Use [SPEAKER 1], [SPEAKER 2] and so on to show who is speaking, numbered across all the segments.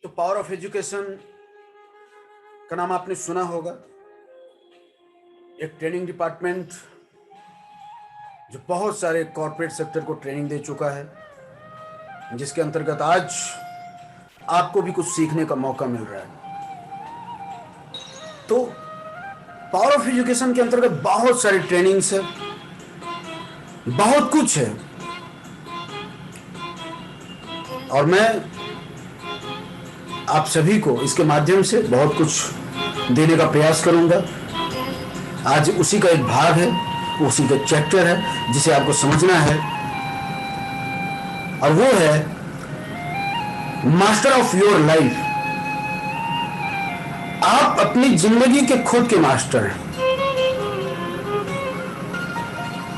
[SPEAKER 1] तो power of education का नाम आपने सुना होगा। एक ट्रेनिंग डिपार्टमेंट जो बहुत सारे कॉर्पोरेट सेक्टर को ट्रेनिंग दे चुका है, जिसके अंतर्गत आज आपको भी कुछ सीखने का मौका मिल रहा है। तो पावर ऑफ एजुकेशन के अंतर्गत बहुत सारी ट्रेनिंग्स है, बहुत कुछ है, और मैं आप सभी को इसके माध्यम से बहुत कुछ देने का प्रयास करूंगा। आज उसी का एक भाग है, उसी का चैप्टर है जिसे आपको समझना है, और वो है मास्टर ऑफ योर लाइफ। आप अपनी जिंदगी के खुद के मास्टर हैं।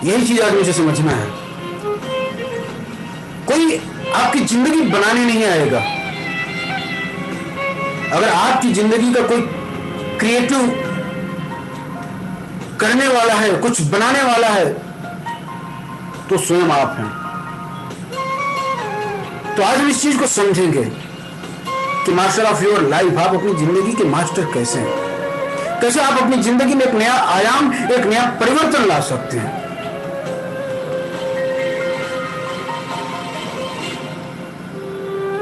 [SPEAKER 1] यही चीज आज मुझे समझना है। कोई आपकी जिंदगी बनाने नहीं आएगा। अगर आपकी जिंदगी का कोई क्रिएटिव करने वाला है, कुछ बनाने वाला है, तो स्वयं आप हैं। तो आज हम इस चीज को समझेंगे कि मास्टर ऑफ योर लाइफ, आप अपनी जिंदगी के मास्टर कैसे हैं, कैसे आप अपनी जिंदगी में एक नया आयाम, एक नया परिवर्तन ला सकते हैं।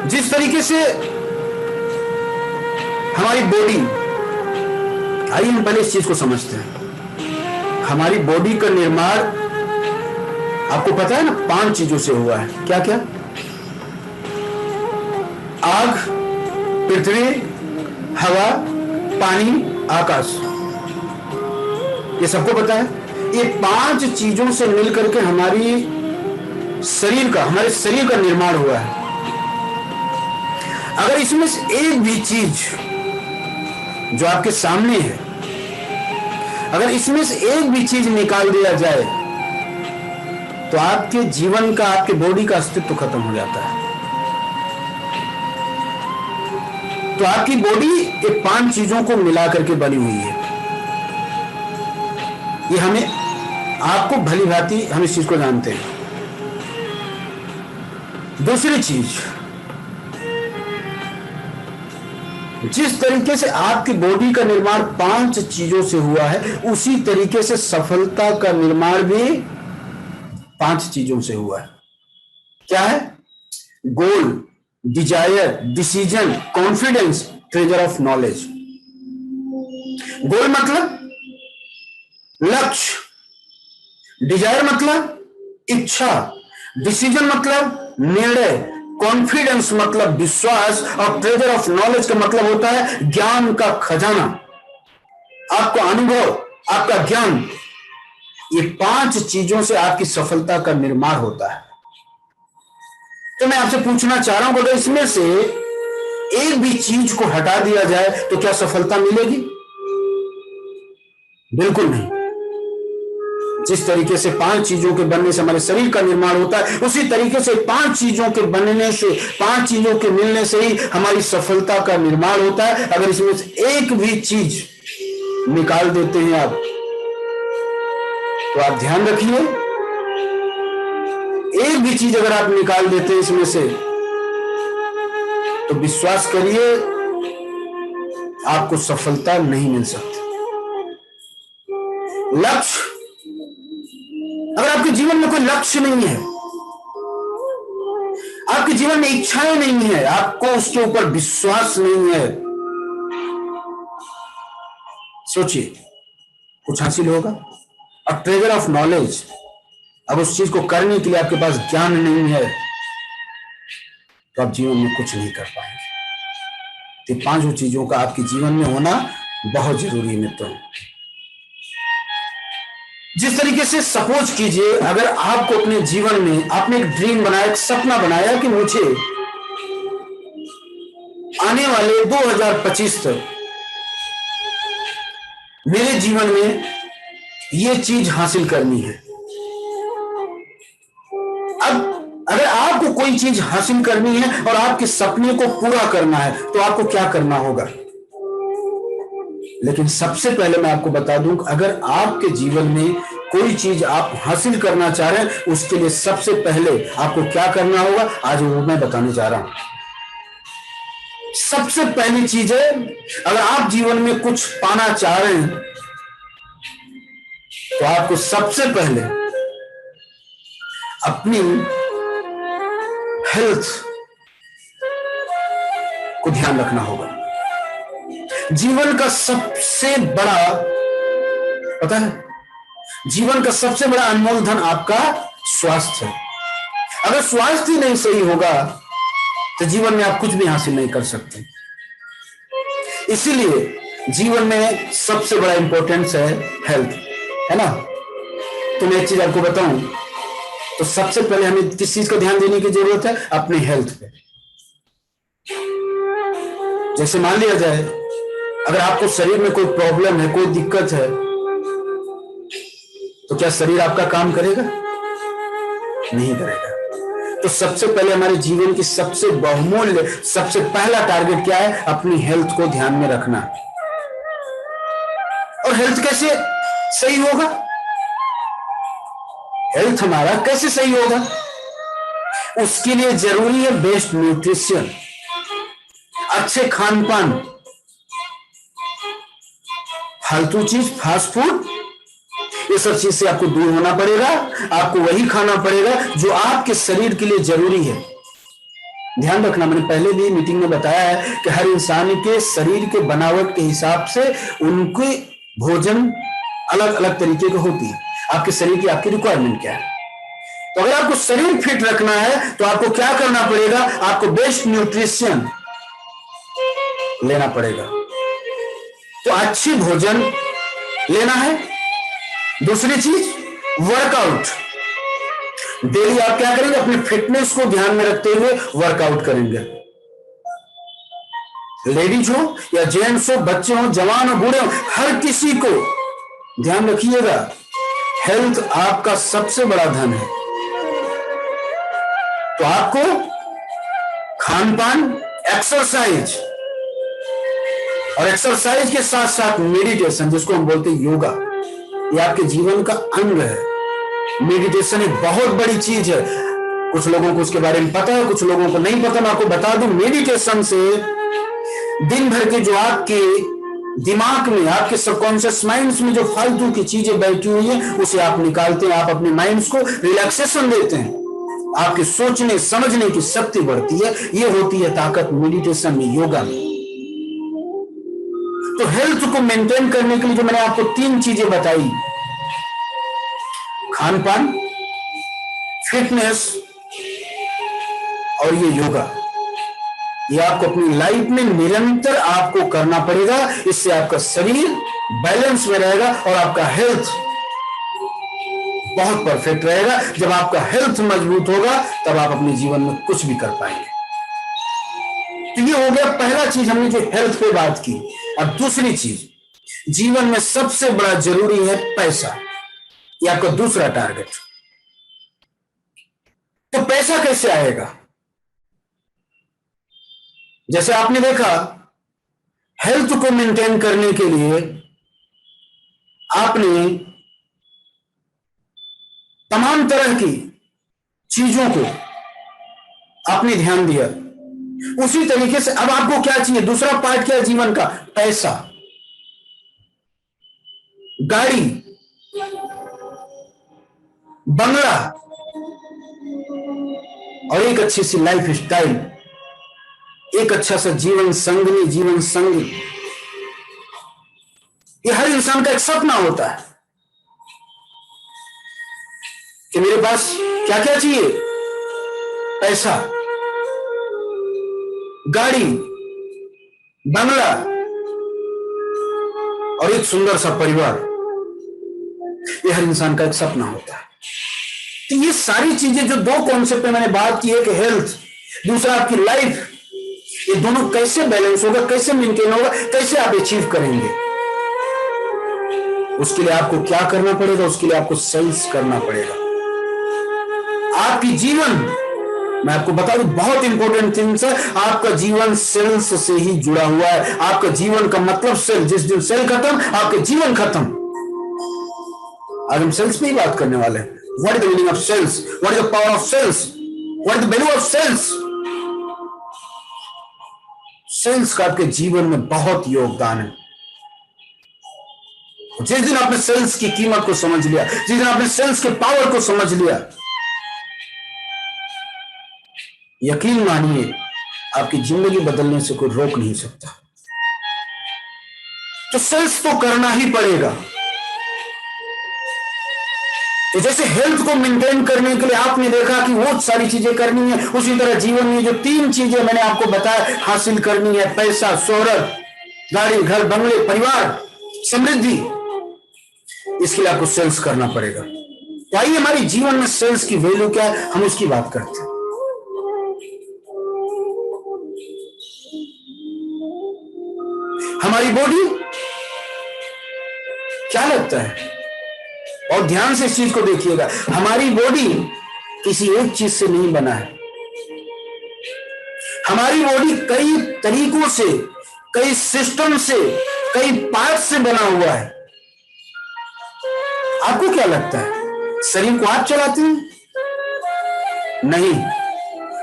[SPEAKER 1] जिस तरीके से हमारी बॉडी, आइए हम पहले इस चीज को समझते हैं। हमारी बॉडी का निर्माण आपको पता है ना, 5 चीजों से हुआ है। क्या क्या? आग, पृथ्वी, हवा, पानी, आकाश। ये सबको पता है। ये 5 चीजों से मिलकर के हमारे शरीर का निर्माण हुआ है। अगर इसमें से एक भी चीज जो आपके सामने है, अगर इसमें से एक भी चीज निकाल दिया जाए तो आपके जीवन का, आपके बॉडी का अस्तित्व खत्म हो जाता है। तो आपकी बॉडी ये 5 चीजों को मिला करके बनी हुई है। ये हमें, आपको भली भांति हम इस चीज को जानते हैं। दूसरी चीज, जिस तरीके से आपकी बॉडी का निर्माण 5 चीजों से हुआ है, उसी तरीके से सफलता का निर्माण भी 5 चीजों से हुआ है। क्या है? Goal, desire, decision, confidence, treasure of knowledge. Goal मतलब लक्ष्य, डिजायर मतलब इच्छा, डिसीजन मतलब निर्णय, कॉन्फिडेंस मतलब विश्वास, और ट्रेजर ऑफ नॉलेज का मतलब होता है ज्ञान का खजाना, आपका अनुभव, आपका ज्ञान। ये 5 चीजों से आपकी सफलता का निर्माण होता है। तो मैं आपसे पूछना चाह रहा हूं, अगर इसमें से एक भी चीज को हटा दिया जाए तो क्या सफलता मिलेगी? बिल्कुल नहीं। जिस तरीके से 5 चीजों के बनने से हमारे शरीर का निर्माण होता है, उसी तरीके से 5 चीजों के बनने से, 5 चीजों के मिलने से ही हमारी सफलता का निर्माण होता है। अगर इसमें से एक भी चीज निकाल देते हैं आप, तो आप ध्यान रखिए, एक भी चीज अगर आप निकाल देते हैं इसमें से, तो विश्वास करिए आपको सफलता नहीं मिल सकती। लक्ष्य, अगर आपके जीवन में कोई लक्ष्य नहीं है, आपके जीवन में इच्छाएं नहीं है, आपको उसके ऊपर विश्वास नहीं है, सोचिए कुछ हासिल होगा? और ट्रेजर ऑफ नॉलेज, अब उस चीज को करने के लिए आपके पास ज्ञान नहीं है, तो आप जीवन में कुछ नहीं कर पाएंगे। तो 5 चीजों का आपके जीवन में होना बहुत जरूरी है मित्रों। जिस तरीके से सपोज कीजिए, अगर आपको अपने जीवन में आपने एक ड्रीम बनाया, एक सपना बनाया कि मुझे आने वाले 2025 तक मेरे जीवन में यह चीज हासिल करनी है। अब अगर आपको कोई चीज हासिल करनी है और आपके सपने को पूरा करना है, तो आपको क्या करना होगा? लेकिन सबसे पहले मैं आपको बता दूं, अगर आपके जीवन में कोई चीज आप हासिल करना चाह रहे हैं, उसके लिए सबसे पहले आपको क्या करना होगा, आज वो मैं बताने जा रहा हूं। सबसे पहली चीज है, अगर आप जीवन में कुछ पाना चाह रहे हैं तो आपको सबसे पहले अपनी हेल्थ को ध्यान रखना होगा। जीवन का सबसे बड़ा, पता है, जीवन का सबसे बड़ा अनमोल धन आपका स्वास्थ्य है। अगर स्वास्थ्य ही नहीं सही होगा तो जीवन में आप कुछ भी हासिल नहीं कर सकते। इसीलिए जीवन में सबसे बड़ा इंपॉर्टेंस है हेल्थ, है ना। तो मैं एक चीज आपको बताऊं, तो सबसे पहले हमें किस चीज का ध्यान देने की जरूरत है? अपनी हेल्थ पे। जैसे मान लिया जाए, अगर आपको शरीर में कोई प्रॉब्लम है, कोई दिक्कत है, तो क्या शरीर आपका काम करेगा? नहीं करेगा। तो सबसे पहले हमारे जीवन की सबसे बहुमूल्य, सबसे पहला टारगेट क्या है? अपनी हेल्थ को ध्यान में रखना। और हेल्थ कैसे सही होगा? हेल्थ हमारा कैसे सही होगा? उसके लिए जरूरी है बेस्ट न्यूट्रिशन, अच्छे खान पान। फालतू चीज, फास्ट फूड, ये सब चीज से आपको दूर होना पड़ेगा। आपको वही खाना पड़ेगा जो आपके शरीर के लिए जरूरी है। ध्यान रखना, मैंने पहले भी मीटिंग में बताया है कि हर इंसान के शरीर के बनावट के हिसाब से उनके भोजन अलग अलग तरीके के होती है। आपके शरीर की आपकी रिक्वायरमेंट क्या है? तो अगर आपको शरीर फिट रखना है तो आपको क्या करना पड़ेगा? आपको बेस्ट न्यूट्रिशन लेना पड़ेगा। तो अच्छी भोजन लेना है। दूसरी चीज, वर्कआउट। डेली आप क्या करेंगे? अपने फिटनेस को ध्यान में रखते हुए वर्कआउट करेंगे। लेडीज हो या जेंट्स हो, बच्चे हो, जवान हो, बूढ़े हो, हर किसी को ध्यान रखिएगा, हेल्थ आपका सबसे बड़ा धन है। तो आपको खान पान, एक्सरसाइज, और एक्सरसाइज के साथ साथ मेडिटेशन, जिसको हम बोलते हैं योगा, ये आपके जीवन का अंग है। मेडिटेशन एक बहुत बड़ी चीज है। कुछ लोगों को उसके बारे में पता है, कुछ लोगों को नहीं पता। मैं आपको बता दूं, मेडिटेशन से दिन भर के जो आपके दिमाग में, आपके सबकॉन्शियस माइंड्स में जो फालतू की चीजें बैठी हुई है, उसे आप निकालते हैं। आप अपने माइंड्स को रिलैक्सेशन देते हैं। आपके सोचने समझने की शक्ति बढ़ती है। ये होती है ताकत मेडिटेशन में, योगा में। तो हेल्थ को मेंटेन करने के लिए जो मैंने आपको 3 चीजें बताई, खान पान, फिटनेस और ये योगा, ये आपको अपनी लाइफ में निरंतर आपको करना पड़ेगा। इससे आपका शरीर बैलेंस में रहेगा और आपका हेल्थ बहुत परफेक्ट रहेगा। जब आपका हेल्थ मजबूत होगा तब आप अपने जीवन में कुछ भी कर पाएंगे। तो ये हो गया पहला चीज, हमने जो हेल्थ पे बात की। अब दूसरी चीज, जीवन में सबसे बड़ा जरूरी है पैसा। ये आपका दूसरा टारगेट। तो पैसा कैसे आएगा? जैसे आपने देखा, हेल्थ को मेंटेन करने के लिए आपने तमाम तरह की चीजों को आपने ध्यान दिया। उसी तरीके से अब आपको क्या चाहिए? दूसरा पार्ट क्या है जीवन का? पैसा, गाड़ी, बंगला और एक अच्छी सी लाइफ स्टाइल, एक अच्छा सा जीवन संगनी, जीवन संगी। ये हर इंसान का एक सपना होता है कि मेरे पास क्या क्या चाहिए? पैसा, गाड़ी, बंगला और एक सुंदर सा परिवार। ये हर इंसान का एक सपना होता है। तो ये सारी चीजें, जो 2 कॉन्सेप्ट पे मैंने बात की है कि हेल्थ, दूसरा आपकी लाइफ, ये दोनों कैसे बैलेंस होगा, कैसे मेंटेन होगा, कैसे आप अचीव करेंगे, उसके लिए आपको क्या करना पड़ेगा? उसके लिए आपको सेल्स करना पड़ेगा। आपकी जीवन, मैं आपको बता दूं, बहुत इंपॉर्टेंट थिंग्स है। आपका जीवन सेल्स से ही जुड़ा हुआ है। आपका जीवन का मतलब सेल। जिस दिन सेल खत्म, आपका जीवन खत्म। आज हम सेल्स पे ही बात करने वाले हैं। What is the meaning of sales? What is the power of sales? What is the value of sales? Sales का आपके जीवन में बहुत योगदान है। जिस दिन आपने सेल्स की कीमत को समझ लिया, जिस दिन आपने सेल्स के पावर को समझ लिया, यकीन मानिए आपकी जिंदगी बदलने से कोई रोक नहीं सकता। तो सेल्स तो करना ही पड़ेगा। तो जैसे हेल्थ को मेंटेन करने के लिए आपने देखा कि वो सारी चीजें करनी है, उसी तरह जीवन में जो 3 चीजें मैंने आपको बताया हासिल करनी है, पैसा, शोहरत, गाड़ी, घर, बंगले, परिवार, समृद्धि, इसके लिए आपको सेल्स करना पड़ेगा। तो आइए हमारी जीवन में सेल्स की वैल्यू क्या है, हम उसकी बात करते हैं। हमारी बॉडी, क्या लगता है, और ध्यान से इस चीज को देखिएगा, हमारी बॉडी किसी एक चीज से नहीं बना है। हमारी बॉडी कई तरीकों से, कई सिस्टम से, कई पार्ट से बना हुआ है। आपको क्या लगता है शरीर को आप चलाते हैं? नहीं,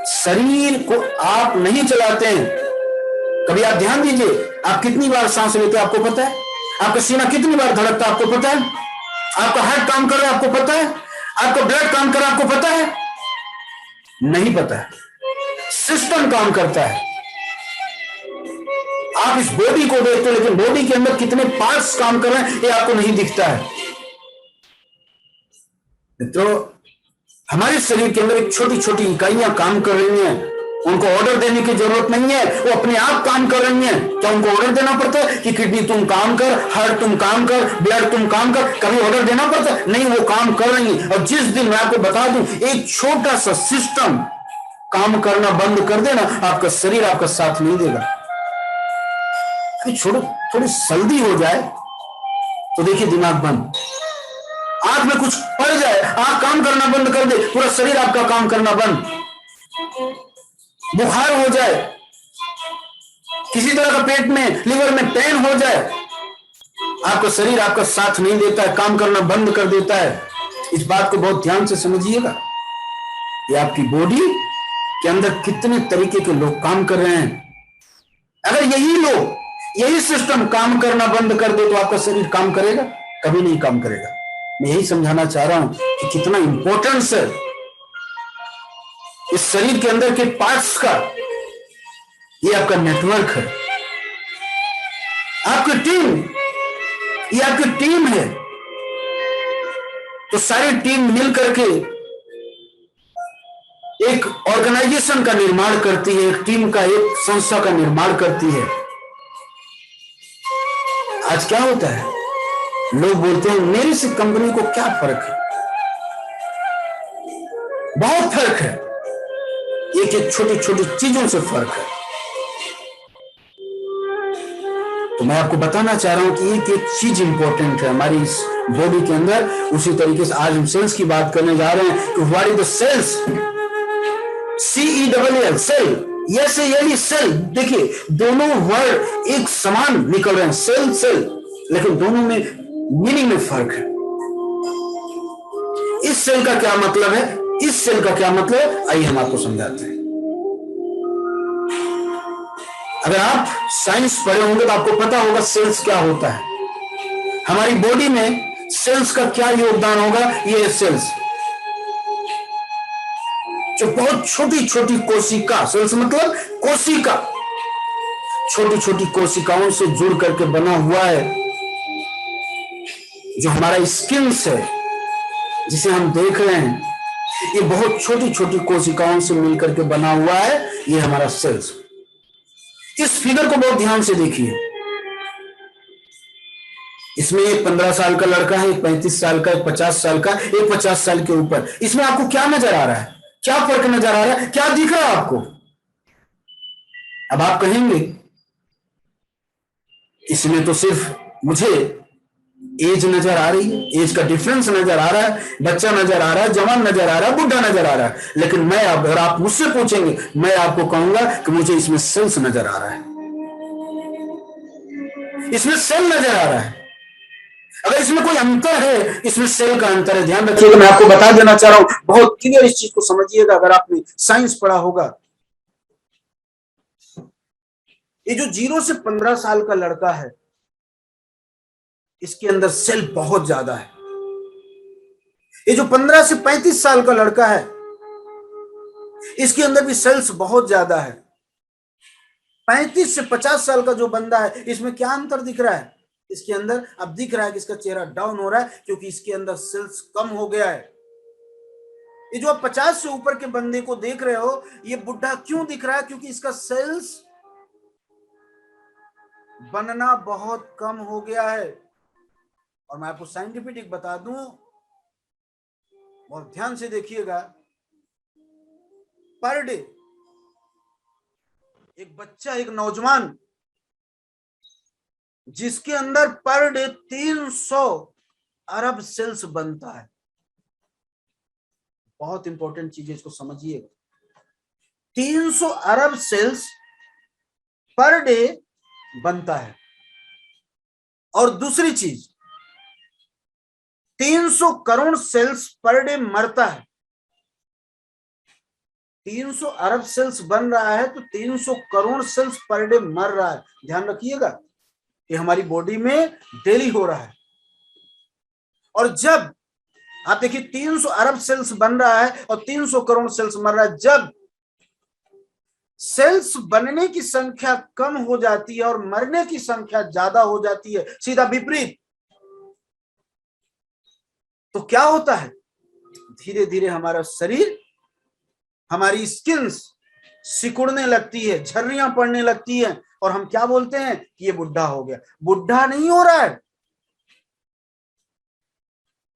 [SPEAKER 1] शरीर को आप नहीं चलाते हैं। कभी आप ध्यान दीजिए, आप कितनी बार सांस लेते हैं आपको पता है? आपका सीना कितनी बार धड़कता है आपको पता है? आपका हार्ट काम कर रहा है आपको पता है? आपका ब्लड काम कर रहा है आपको पता है? नहीं पता है। सिस्टम काम करता है। आप इस बॉडी को देखते हो, लेकिन बॉडी के अंदर कितने पार्ट्स काम कर रहे हैं ये आपको नहीं दिखता है। मित्रों, हमारे शरीर के अंदर एक छोटी छोटी इकाइयां काम कर रही हैं, उनको ऑर्डर देने की जरूरत नहीं है, वो अपने आप काम कर रही हैं। क्या उनको ऑर्डर देना पड़ता है कि किडनी तुम काम कर, हार्ट तुम काम कर, ब्लड तुम काम कर? कभी ऑर्डर देना पड़ता है? नहीं, वो काम कर रही है। और जिस दिन मैं आपको बता दूं एक छोटा सा सिस्टम काम करना बंद कर देना, आपका शरीर आपका साथ नहीं देगा। छोड़ो, थोड़ी सर्दी हो जाए तो देखिए दिमाग बंद, आंख में कुछ पड़ जाए, आंख काम करना बंद कर दे, पूरा शरीर आपका काम करना बंद। बुखार हो जाए, किसी तरह का पेट में, लिवर में पेन हो जाए, आपका शरीर आपका साथ नहीं देता है, काम करना बंद कर देता है। इस बात को बहुत ध्यान से समझिएगा। ये आपकी बॉडी के अंदर कितने तरीके के लोग काम कर रहे हैं। अगर यही लोग, यही सिस्टम काम करना बंद कर दे तो आपका शरीर काम करेगा? कभी नहीं काम करेगा। मैं यही समझाना चाह रहा हूं कि कितना इंपॉर्टेंस है इस शरीर के अंदर के पार्ट्स का। ये आपका नेटवर्क है, आपकी टीम, ये आपकी टीम है। तो सारी टीम मिल करके एक ऑर्गेनाइजेशन का निर्माण करती है, एक टीम का, एक संस्था का निर्माण करती है। आज क्या होता है, लोग बोलते हैं मेरी से कंपनी को क्या फर्क है? बहुत फर्क है। एक एक छोटी छोटी चीजों से फर्क है। तो मैं आपको बताना चाह रहा हूं कि एक एक चीज इंपॉर्टेंट है हमारी इस बॉडी के अंदर। उसी तरीके से आज हम सेल्स की बात करने जा रहे हैं कि what is the sales. CELL, cell, yes L cell. देखिए दोनों वर्ड एक समान निकल रहे हैं, सेल सेल, लेकिन दोनों में मीनिंग में फर्क है। इस सेल का क्या मतलब है, इस सेल का क्या मतलब है, आइए हम आपको समझाते हैं। अगर आप साइंस पढ़े होंगे तो आपको पता होगा सेल्स क्या होता है। हमारी बॉडी में सेल्स का क्या योगदान होगा। ये सेल्स जो बहुत छोटी छोटी कोशिका, सेल्स मतलब कोशिका, छोटी छोटी कोशिकाओं से जुड़ करके बना हुआ है। जो हमारा स्किन है जिसे हम देख रहे हैं, ये बहुत छोटी छोटी कोशिकाओं से मिलकर के बना हुआ है। ये हमारा सेल्स। इस फिगर को बहुत ध्यान से देखिए। इसमें एक 15 साल का लड़का है, एक 35 साल का, एक 50 साल का, एक 50 साल के ऊपर। इसमें आपको क्या नजर आ रहा है, क्या फर्क नजर आ रहा है, क्या दिख रहा है आपको? अब आप कहेंगे इसमें तो सिर्फ मुझे एज नजर आ रही है, एज का डिफरेंस नजर आ रहा है, बच्चा नजर आ रहा है, जवान नजर आ रहा है, बुढ़ा नजर आ रहा है। लेकिन मैं, अगर आप मुझसे पूछेंगे, मैं आपको कहूंगा कि मुझे इसमें सेल्स नजर आ रहा है, इसमें सेल नजर आ रहा है। अगर इसमें कोई अंतर है, इसमें सेल का अंतर है। ध्यान रखिएगा, मैं आपको बता देना चाह रहा हूं, बहुत क्लियर इस चीज को समझिएगा। अगर आपने साइंस पढ़ा होगा, ये जो 0 से 15 साल का लड़का है, इसके अंदर सेल बहुत ज्यादा है। ये जो 15 से 35 साल का लड़का है, इसके अंदर भी सेल्स बहुत ज्यादा है। 35 से 50 साल का जो बंदा है, इसमें क्या अंतर दिख रहा है? इसके अंदर अब दिख रहा है कि इसका चेहरा डाउन हो रहा है, क्योंकि इसके अंदर सेल्स कम हो गया है। ये जो आप 50 से ऊपर के बंदे को देख रहे हो, ये बुढ़ा क्यों दिख रहा है? क्योंकि इसका सेल्स बनना बहुत कम हो गया है। और मैं आपको साइंटिफिक बता दूं, बहुत ध्यान से देखिएगा, पर डे एक बच्चा, एक नौजवान, जिसके अंदर पर डे 300 अरब सेल्स बनता है। बहुत इंपॉर्टेंट चीज है, इसको समझिएगा। 300 अरब सेल्स पर डे बनता है। और दूसरी चीज, 300 करोड़ सेल्स पर डे मरता है। 300 अरब सेल्स बन रहा है तो 300 करोड़ सेल्स पर डे मर रहा है। ध्यान रखिएगा, ये हमारी बॉडी में डेली हो रहा है। और जब आप देखिए 300 अरब सेल्स बन रहा है और 300 करोड़ सेल्स मर रहा है, जब सेल्स बनने की संख्या कम हो जाती है और मरने की संख्या ज्यादा हो जाती है, सीधा विपरीत, तो क्या होता है? धीरे धीरे हमारा शरीर, हमारी स्किन सिकुड़ने लगती है, झर्रियां पड़ने लगती है, और हम क्या बोलते हैं कि ये बुढ़ा हो गया। बुढ़ा नहीं हो रहा है,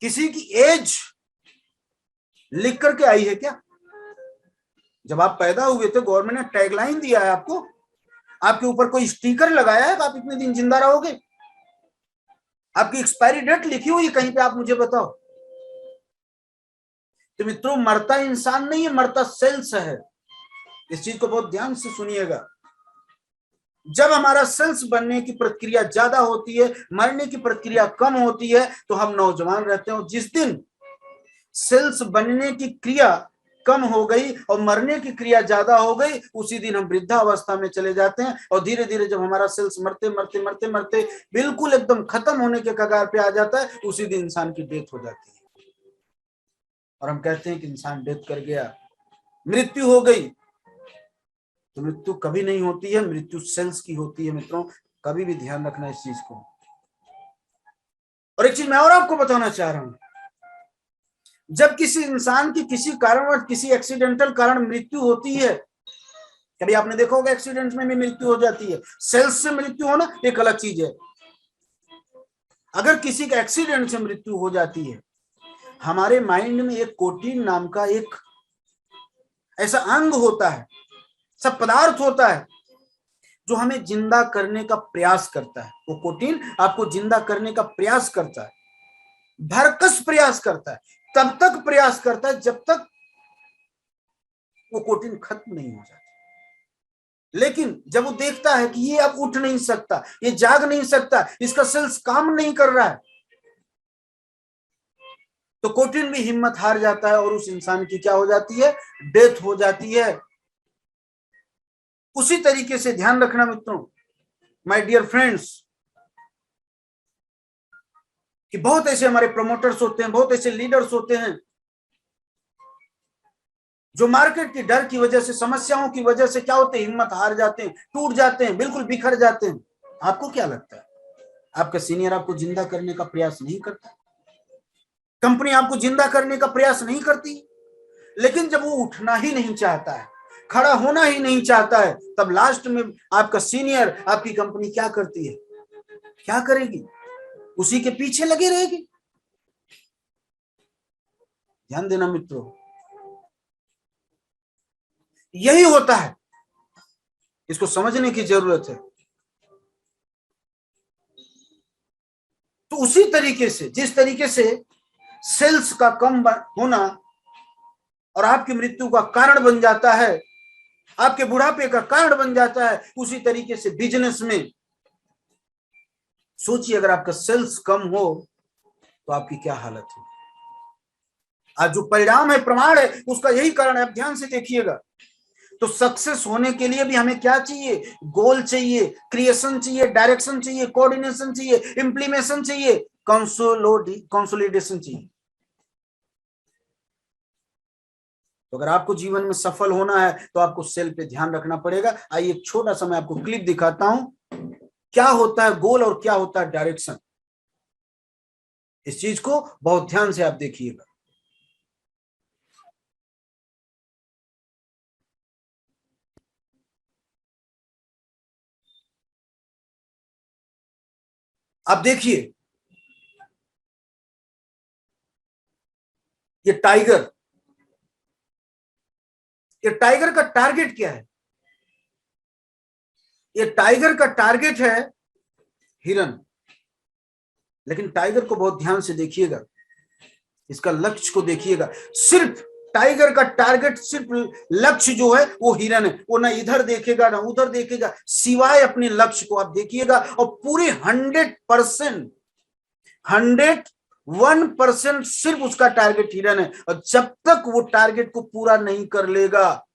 [SPEAKER 1] किसी की एज लिख करके आई है क्या? जब आप पैदा हुए थे, गवर्नमेंट ने टैगलाइन दिया है आपको, आपके ऊपर कोई स्टिकर लगाया है कि आप इतने दिन जिंदा रहोगे? आपकी एक्सपायरी डेट लिखी हुई कहीं पे? आप मुझे बताओ। तो मित्रों, मरता इंसान नहीं है, मरता सेल्स है। इस चीज को बहुत ध्यान से सुनिएगा। जब हमारा सेल्स बनने की प्रक्रिया ज्यादा होती है, मरने की प्रक्रिया कम होती है, तो हम नौजवान रहते हैं। जिस दिन सेल्स बनने की क्रिया कम हो गई और मरने की क्रिया ज्यादा हो गई, उसी दिन हम वृद्धावस्था में चले जाते हैं। और धीरे धीरे जब हमारा सेल्स मरते मरते मरते मरते बिल्कुल एकदम खत्म होने के कगार पे आ जाता है, उसी दिन इंसान की डेथ हो जाती है। और हम कहते हैं कि इंसान डेथ कर गया, मृत्यु हो गई। तो मृत्यु कभी नहीं होती है, मृत्यु सेल्स की होती है। मित्रों, कभी भी ध्यान रखना इस चीज को। और एक चीज मैं और आपको बताना चाह रहा हूं, जब किसी इंसान की किसी कारणवश, किसी एक्सीडेंटल कारण मृत्यु होती है, कभी आपने देखा होगा एक्सीडेंट में भी मृत्यु हो जाती है। सेल्स से मृत्यु होना एक अलग चीज है। अगर किसी का एक्सीडेंट से मृत्यु हो जाती है, हमारे माइंड में एक कोटीन नाम का एक ऐसा अंग होता है, सब पदार्थ होता है, जो हमें जिंदा करने का प्रयास करता है। वो कोटीन आपको जिंदा करने का प्रयास करता है, भरकस प्रयास करता है। तब तक प्रयास करता है जब तक वो कोटीन खत्म नहीं हो जाता। लेकिन जब वो देखता है कि ये अब उठ नहीं सकता, ये जाग नहीं सकता, इसका सेल्स काम नहीं कर रहा है, तो कोटीन भी हिम्मत हार जाता है और उस इंसान की क्या हो जाती है? डेथ हो जाती है। उसी तरीके से ध्यान रखना मित्रों, माय डियर फ्रेंड्स, कि बहुत ऐसे हमारे प्रमोटर्स होते हैं, बहुत ऐसे लीडर्स होते हैं, जो मार्केट की डर की वजह से, समस्याओं की वजह से क्या होते हैं? हिम्मत हार जाते हैं, टूट जाते हैं, बिल्कुल बिखर जाते हैं। आपको क्या लगता है, आपका सीनियर आपको जिंदा करने का प्रयास नहीं करता? कंपनी आपको जिंदा करने का प्रयास नहीं करती? लेकिन जब वो उठना ही नहीं चाहता है, खड़ा होना ही नहीं चाहता है, तब लास्ट में आपका सीनियर, आपकी कंपनी क्या करती है? क्या करेगी? उसी के पीछे लगी रहेगी। ध्यान देना मित्रों, यही होता है, इसको समझने की जरूरत है। तो उसी तरीके से, जिस तरीके से सेल्स का कम होना और आपकी मृत्यु का कारण बन जाता है, आपके बुढ़ापे का कारण बन जाता है, उसी तरीके से बिजनेस में सोचिए, अगर आपका सेल्स कम हो तो आपकी क्या हालत है। आज जो परिणाम है, प्रमाण है, उसका यही कारण है। आप ध्यान से देखिएगा, तो सक्सेस होने के लिए भी हमें क्या चाहिए? गोल चाहिए, क्रिएशन चाहिए, डायरेक्शन चाहिए, कोऑर्डिनेशन चाहिए, इंप्लीमेशन चाहिए, कंसोलिडेशन चाहिए। तो अगर आपको जीवन में सफल होना है तो आपको सेल पे ध्यान रखना पड़ेगा। आइए एक छोटा सा मैं आपको क्लिप दिखाता हूं, क्या होता है गोल और क्या होता है डायरेक्शन। इस चीज को बहुत ध्यान से आप देखिएगा। आप देखिए, ये टाइगर, ये टाइगर का टारगेट क्या है? ये टाइगर का टारगेट है हिरन। लेकिन टाइगर को बहुत ध्यान से देखिएगा, इसका लक्ष्य को देखिएगा। सिर्फ टाइगर का टारगेट, सिर्फ लक्ष्य जो है वो हिरन है। वो ना इधर देखेगा ना उधर देखेगा, सिवाय अपने लक्ष्य को आप देखिएगा। और पूरे 100%, 101% सिर्फ उसका टारगेट हिरन है। और जब तक वो टारगेट को पूरा नहीं कर लेगा,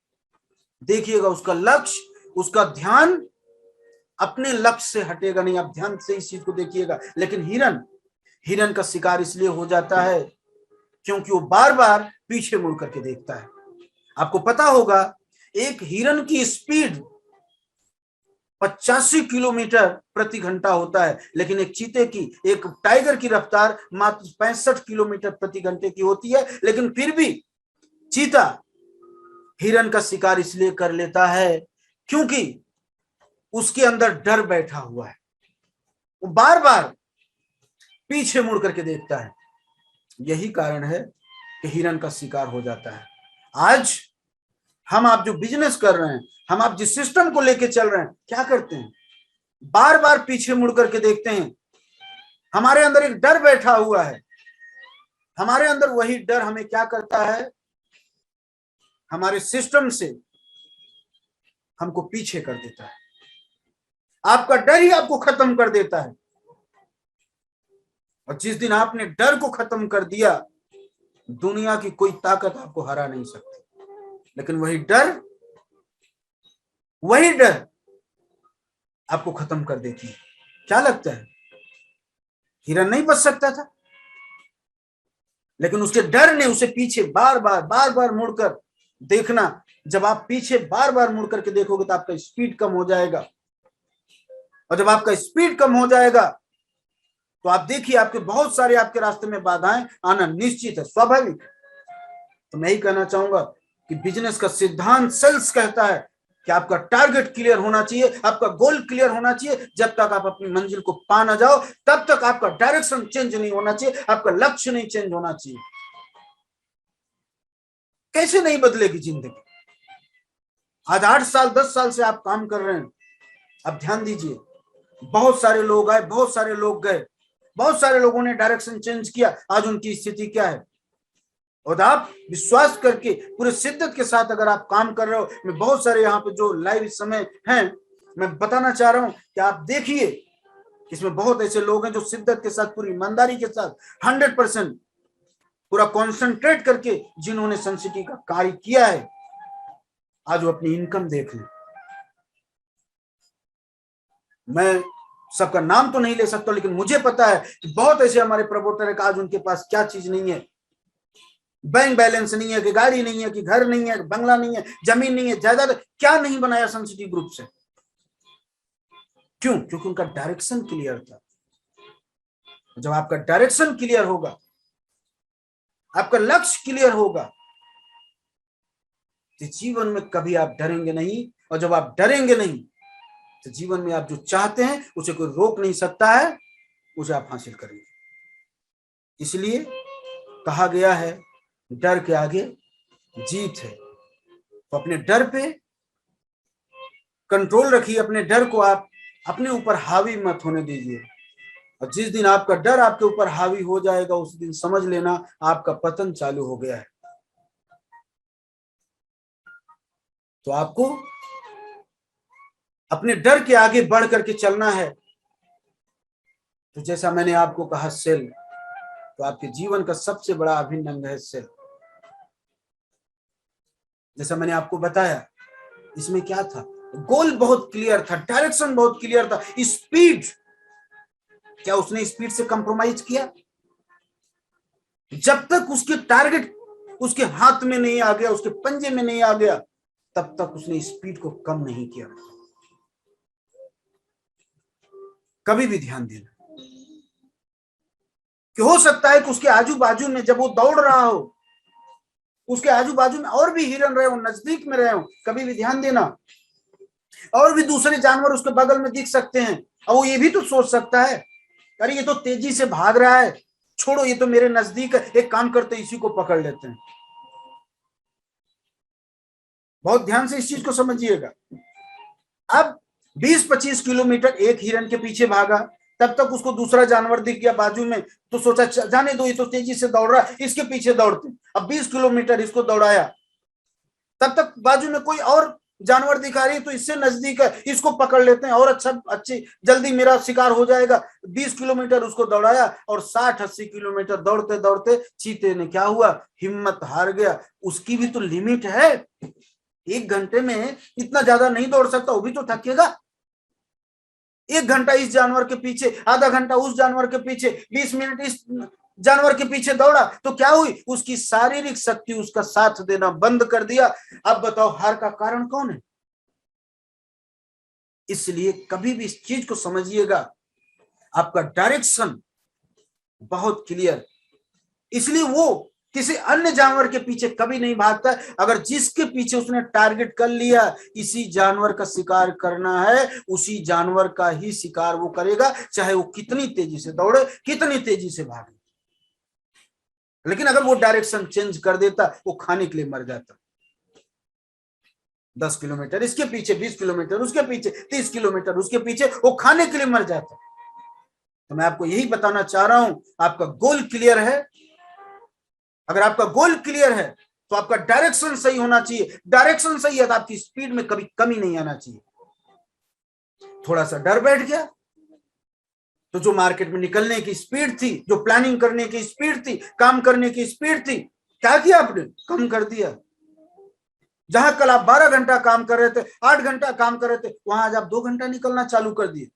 [SPEAKER 1] देखिएगा उसका लक्ष्य, उसका ध्यान अपने लक्ष्य से हटेगा नहीं। आप ध्यान से इस चीज को देखिएगा। लेकिन हिरन का शिकार इसलिए हो जाता है क्योंकि वो बार बार पीछे मुड़ करके देखता है। आपको पता होगा एक हिरन की स्पीड 85 किलोमीटर प्रति घंटा होता है, लेकिन एक चीते की, एक टाइगर की रफ्तार मात्र 65 किलोमीटर प्रति घंटे की होती है। लेकिन फिर भी चीता हिरन का शिकार इसलिए कर लेता है क्योंकि उसके अंदर डर बैठा हुआ है। वो बार बार पीछे मुड़ करके देखता है। यही कारण है कि हिरन का शिकार हो जाता है। आज हम आप जो बिजनेस कर रहे हैं, हम आप जिस सिस्टम को लेके चल रहे हैं, क्या करते हैं? बार बार पीछे मुड़ करके देखते हैं। हमारे अंदर एक डर बैठा हुआ है। हमारे अंदर वही डर हमें क्या करता है? हमारे सिस्टम से हमको पीछे कर देता है। आपका डर ही आपको खत्म कर देता है। और जिस दिन आपने डर को खत्म कर दिया, दुनिया की कोई ताकत आपको हरा नहीं सकती। लेकिन वही डर आपको खत्म कर देती है। क्या लगता है? हिरन नहीं बच सकता था, लेकिन उसके डर ने उसे पीछे बार बार मुड़कर देखना। जब आप पीछे बार बार मुड़ करके देखोगे तो आपका स्पीड कम हो जाएगा। और जब आपका स्पीड कम हो जाएगा तो आप देखिए आपके बहुत सारे आपके रास्ते में बाधाएं आना निश्चित है, स्वाभाविक। तो मैं ही कहना चाहूंगा कि बिजनेस का सिद्धांत सेल्स कहता है कि आपका टारगेट क्लियर होना चाहिए, आपका गोल क्लियर होना चाहिए। जब तक आप अपनी मंजिल को पा ना जाओ, तब तक आपका डायरेक्शन चेंज नहीं होना चाहिए, आपका लक्ष्य नहीं चेंज होना चाहिए। कैसे नहीं बदलेगी जिंदगी? आज 8 साल 10 साल से आप काम कर रहे हैं। अब ध्यान दीजिए, बहुत सारे लोग आए, बहुत सारे लोग गए, बहुत सारे लोगों ने डायरेक्शन चेंज किया। आज उनकी स्थिति क्या है? और आप विश्वास करके पूरे शिद्दत के साथ अगर आप काम कर रहे हो, मैं बहुत सारे यहाँ पे जो लाइव इस समय हैं, मैं बताना चाह रहा हूं कि आप देखिए, इसमें बहुत ऐसे लोग हैं जो शिद्दत के साथ, पूरी ईमानदारी के साथ, 100% पूरा कॉन्सेंट्रेट करके जिन्होंने सनसिटी का कार्य किया है, आज वो अपनी इनकम देख लें। मैं सबका नाम तो नहीं ले सकता, लेकिन मुझे पता है कि बहुत ऐसे हमारे प्रमोटर है कि आज उनके पास क्या चीज नहीं है। बैंक बैलेंस नहीं है, कि गाड़ी नहीं है, कि घर नहीं है, बंगला नहीं है, जमीन नहीं है, जायदाद, क्या नहीं बनाया सनसिटी ग्रुप से। क्यों? क्योंकि उनका डायरेक्शन क्लियर था। जब आपका डायरेक्शन क्लियर होगा, आपका लक्ष्य क्लियर होगा, तो जीवन में कभी आप डरेंगे नहीं। और जब आप डरेंगे नहीं तो जीवन में आप जो चाहते हैं उसे कोई रोक नहीं सकता है, उसे आप हासिल करेंगे। इसलिए कहा गया है, डर के आगे जीत है। तो अपने डर पे कंट्रोल रखिए, अपने डर को आप अपने ऊपर हावी मत होने दीजिए। और जिस दिन आपका डर आपके ऊपर हावी हो जाएगा, उस दिन समझ लेना आपका पतन चालू हो गया है। तो आपको अपने डर के आगे बढ़ करके चलना है। तो जैसा मैंने आपको कहा, सेल तो आपके जीवन का सबसे बड़ा अभिन्न अंग है। सेल, जैसा मैंने आपको बताया, इसमें क्या था? गोल बहुत क्लियर था, डायरेक्शन बहुत क्लियर था। स्पीड, क्या उसने स्पीड से कंप्रोमाइज किया? जब तक उसके टारगेट उसके हाथ में नहीं आ गया, उसके पंजे में नहीं आ गया, तब तक उसने स्पीड को कम नहीं किया। कभी भी ध्यान देना कि हो सकता है कि उसके आजू बाजू में जब वो दौड़ रहा हो, उसके आजू बाजू में और भी हिरन रहे हो, नजदीक में रहे हो, कभी भी ध्यान देना, और भी दूसरे जानवर उसके बगल में दिख सकते हैं। और वो ये भी तो सोच सकता है, अरे ये तो तेजी से भाग रहा है, छोड़ो ये तो मेरे नजदीक है, एक काम करते इसी को पकड़ लेते हैं। बहुत ध्यान से इस चीज को समझिएगा। अब 20-25 किलोमीटर एक हिरन के पीछे भागा, तब तक उसको दूसरा जानवर दिख गया बाजू में, तो सोचा जाने दो, ये तो तेजी से दौड़ रहा है, इसके पीछे दौड़ते। अब 20 किलोमीटर इसको दौड़ाया, तब तक बाजू में कोई और जानवर दिखा रही है, तो इससे नजदीक है, इसको पकड़ लेते हैं और अच्छी जल्दी मेरा शिकार हो जाएगा। 20 किलोमीटर उसको दौड़ाया और 60-80 किलोमीटर दौड़ते दौड़ते चीते ने क्या हुआ, हिम्मत हार गया। उसकी भी तो लिमिट है, 1 घंटे में इतना ज्यादा नहीं दौड़ सकता, वो भी तो थकेगा। 1 घंटा इस जानवर के पीछे, आधा घंटा उस जानवर के पीछे, 20 मिनट इस जानवर के पीछे दौड़ा, तो क्या हुई, उसकी शारीरिक शक्ति उसका साथ देना बंद कर दिया। अब बताओ हार का कारण कौन है? इसलिए कभी भी इस चीज को समझिएगा, आपका डायरेक्शन बहुत क्लियर, इसलिए वो किसी अन्य जानवर के पीछे कभी नहीं भागता। अगर जिसके पीछे उसने टारगेट कर लिया, इसी जानवर का शिकार करना है, उसी जानवर का ही शिकार वो करेगा, चाहे वो कितनी तेजी से दौड़े, कितनी तेजी से भागे। लेकिन अगर वो डायरेक्शन चेंज कर देता, वो खाने के लिए मर जाता। 10 किलोमीटर इसके पीछे, 20 किलोमीटर उसके पीछे, 30 किलोमीटर उसके पीछे, वो खाने के लिए मर जाता। तो मैं आपको यही बताना चाह रहा हूं, आपका गोल क्लियर है। अगर आपका गोल क्लियर है तो आपका डायरेक्शन सही होना चाहिए। डायरेक्शन सही है तो आपकी स्पीड में कभी कमी नहीं आना चाहिए। थोड़ा सा डर बैठ गया तो जो मार्केट में निकलने की स्पीड थी, जो प्लानिंग करने की स्पीड थी, काम करने की स्पीड थी, क्या किया आपने, कम कर दिया। जहां कल आप 12 घंटा काम कर रहे थे, 8 घंटा काम कर रहे थे, वहां आज आप 2 घंटा निकलना चालू कर दिए।